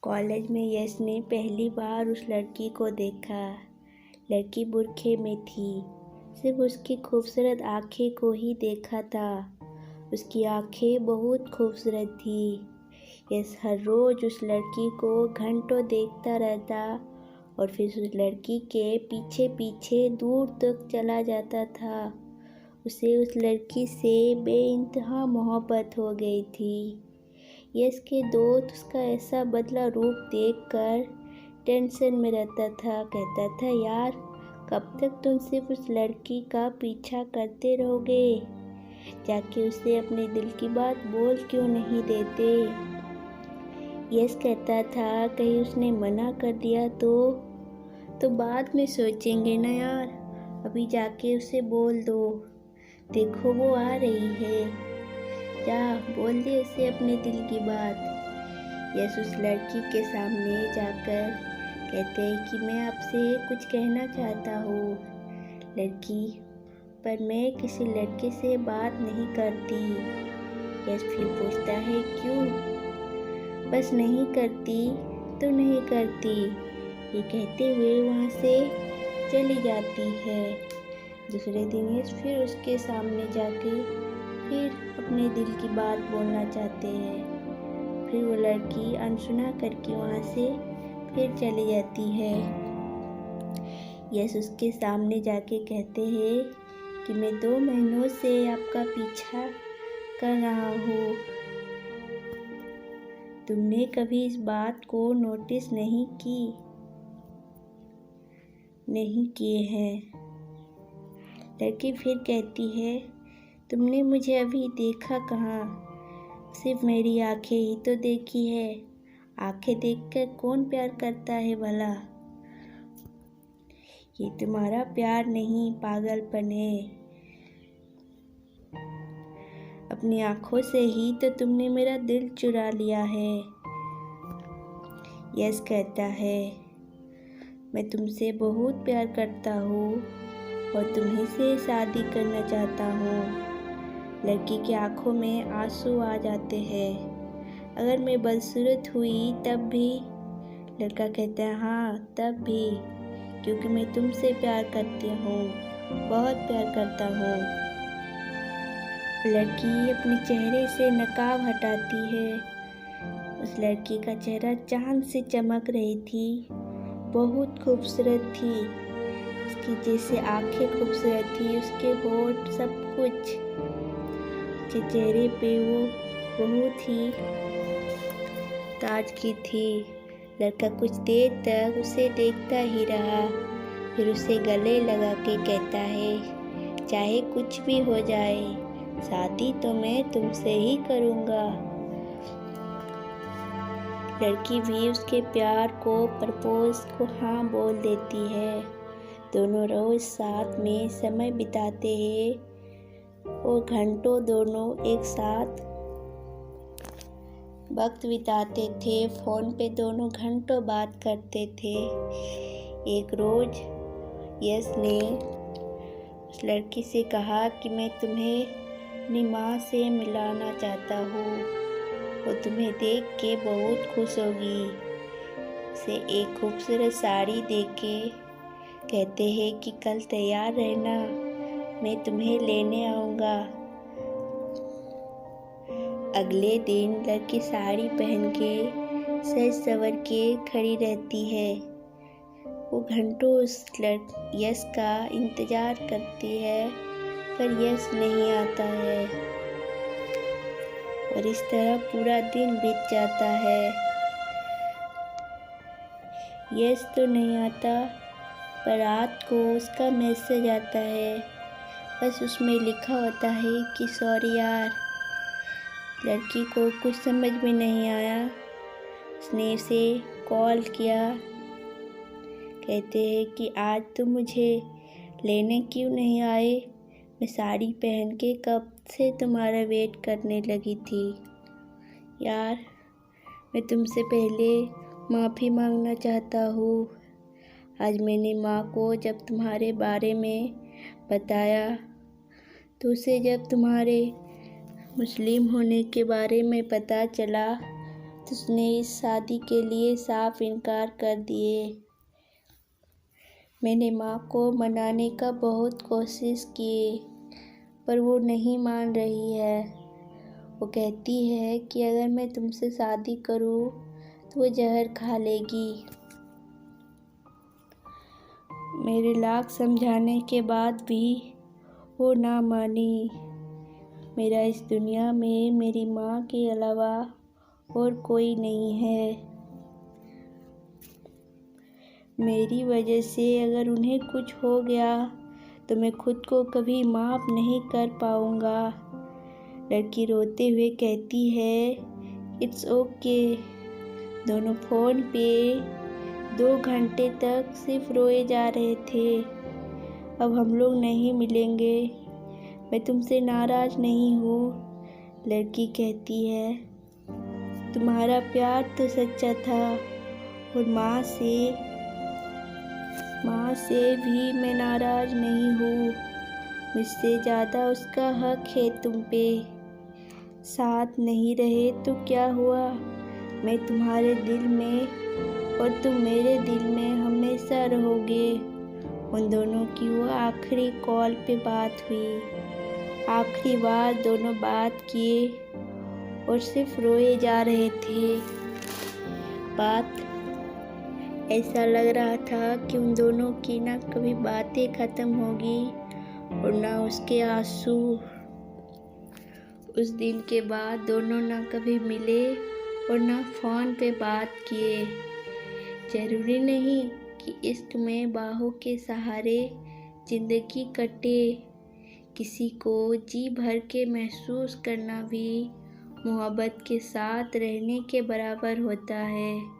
College में यश ने पहली बार उस लड़की को देखा। लड़की बुर्खे में थी। सिर्फ उसकी खूबसूरत आँखें को ही देखा था। उसकी आँखें बहुत खूबसूरत थी। यश हर रोज़ उस लड़की को घंटों देखता रहता और फिर उस लड़की के पीछे पीछे दूर तक चला जाता था। उसे उस लड़की से बेइंतहा मोहब्बत हो गई थी। यश के दोस्त उसका ऐसा बदला रूप देखकर टेंशन में रहता था। कहता था, यार कब तक तुम सिर्फ उस लड़की का पीछा करते रहोगे? जाके उसे अपने दिल की बात बोल क्यों नहीं देते? यश कहता था, कहीं उसने मना कर दिया तो बाद में सोचेंगे ना यार, अभी जाके उसे बोल दो। देखो वो आ रही है, जा बोल दे उसे अपने दिल की बात। यश उस लड़की के सामने जाकर कहते हैं कि मैं आपसे कुछ कहना चाहता हूँ लड़की, पर मैं किसी लड़के से बात नहीं करती। यश फिर पूछता है, क्यों? बस नहीं करती तो नहीं करती, ये कहते हुए वहाँ से चली जाती है। दूसरे दिन यश फिर उसके सामने जाके फिर अपने दिल की बात बोलना चाहते हैं। फिर वो लड़की अनसुना करके वहाँ से फिर चली जाती है। यश उसके सामने जाके कहते हैं कि मैं 2 महीनों से आपका पीछा कर रहा हूँ, तुमने कभी इस बात को नोटिस नहीं किए हैं। लड़की फिर कहती है, तुमने मुझे अभी देखा कहाँ? सिर्फ मेरी आंखें ही तो देखी है। आंखें देखकर कौन प्यार करता है भला? ये तुम्हारा प्यार नहीं, पागलपन है। अपनी आंखों से ही तो तुमने मेरा दिल चुरा लिया है। यश कहता है, मैं तुमसे बहुत प्यार करता हूँ और तुम्हीं से शादी करना चाहता हूँ। लड़की की आंखों में आंसू आ जाते हैं। अगर मैं बदसूरत हुई तब भी? लड़का कहता है, हाँ तब भी, क्योंकि मैं तुमसे प्यार करती हूँ, बहुत प्यार करता हूँ। लड़की अपने चेहरे से नकाब हटाती है। उस लड़की का चेहरा चांद से चमक रही थी, बहुत खूबसूरत थी। उसकी जैसे आंखें खूबसूरत थी, उसके होठ, सब कुछ के चेहरे पे वो बहुत ही ताजगी थी। लड़का कुछ देर तक उसे देखता ही रहा, फिर उसे गले लगा के कहता है, चाहे कुछ भी हो जाए, शादी तो मैं तुमसे ही करूँगा। लड़की भी उसके प्यार को, प्रपोज को हाँ बोल देती है। दोनों रोज साथ में समय बिताते हैं और घंटों दोनों एक साथ वक्त बिताते थे। फ़ोन पे दोनों घंटों बात करते थे। एक रोज़ यश ने उस लड़की से कहा कि मैं तुम्हें अपनी माँ से मिलाना चाहता हूँ, वो तुम्हें देख के बहुत खुश होगी। उसे एक खूबसूरत साड़ी देके कहते हैं कि कल तैयार रहना, मैं तुम्हें लेने आऊँगा। अगले दिन लड़की साड़ी पहन के सज संवर के खड़ी रहती है। वो घंटों उस यश का इंतज़ार करती है, पर यश नहीं आता है और इस तरह पूरा दिन बीत जाता है। यश तो नहीं आता, पर रात को उसका मैसेज आता है। बस उसमें लिखा होता है कि सॉरी यार। लड़की को कुछ समझ में नहीं आया। उसने उसे कॉल किया, कहते हैं कि आज तुम मुझे लेने क्यों नहीं आए? मैं साड़ी पहन के कब से तुम्हारा वेट करने लगी थी। यार मैं तुमसे पहले माफ़ी मांगना चाहता हूँ। आज मैंने माँ को जब तुम्हारे बारे में बताया तो उसे जब तुम्हारे मुस्लिम होने के बारे में पता चला तो उसने इस शादी के लिए साफ इनकार कर दिए। मैंने माँ को मनाने का बहुत कोशिश की, पर वो नहीं मान रही है। वो कहती है कि अगर मैं तुमसे शादी करूँ तो वो जहर खा लेगी। मेरे लाख समझाने के बाद भी वो ना मानी। मेरा इस दुनिया में मेरी माँ के अलावा और कोई नहीं है। मेरी वजह से अगर उन्हें कुछ हो गया तो मैं खुद को कभी माफ़ नहीं कर पाऊँगा। लड़की रोते हुए कहती है, इट्स ओके। दोनों फ़ोन पे 2 घंटे तक सिर्फ रोए जा रहे थे। अब हम लोग नहीं मिलेंगे, मैं तुमसे नाराज़ नहीं हूँ। लड़की कहती है, तुम्हारा प्यार तो सच्चा था और माँ से भी मैं नाराज़ नहीं हूँ। मुझसे ज़्यादा उसका हक है तुम पे। साथ नहीं रहे तो क्या हुआ, मैं तुम्हारे दिल में और तुम मेरे दिल में हमेशा रहोगे। उन दोनों की वो आखिरी कॉल पे बात हुई। आखिरी बार दोनों बात किए और सिर्फ रोए जा रहे थे। बात ऐसा लग रहा था कि उन दोनों की ना कभी बातें ख़त्म होगी और ना उसके आंसू। उस दिन के बाद दोनों ना कभी मिले और ना फ़ोन पे बात किए। ज़रूरी नहीं कि इश्क में बाहों के सहारे ज़िंदगी कटे। किसी को जी भर के महसूस करना भी मोहब्बत के साथ रहने के बराबर होता है।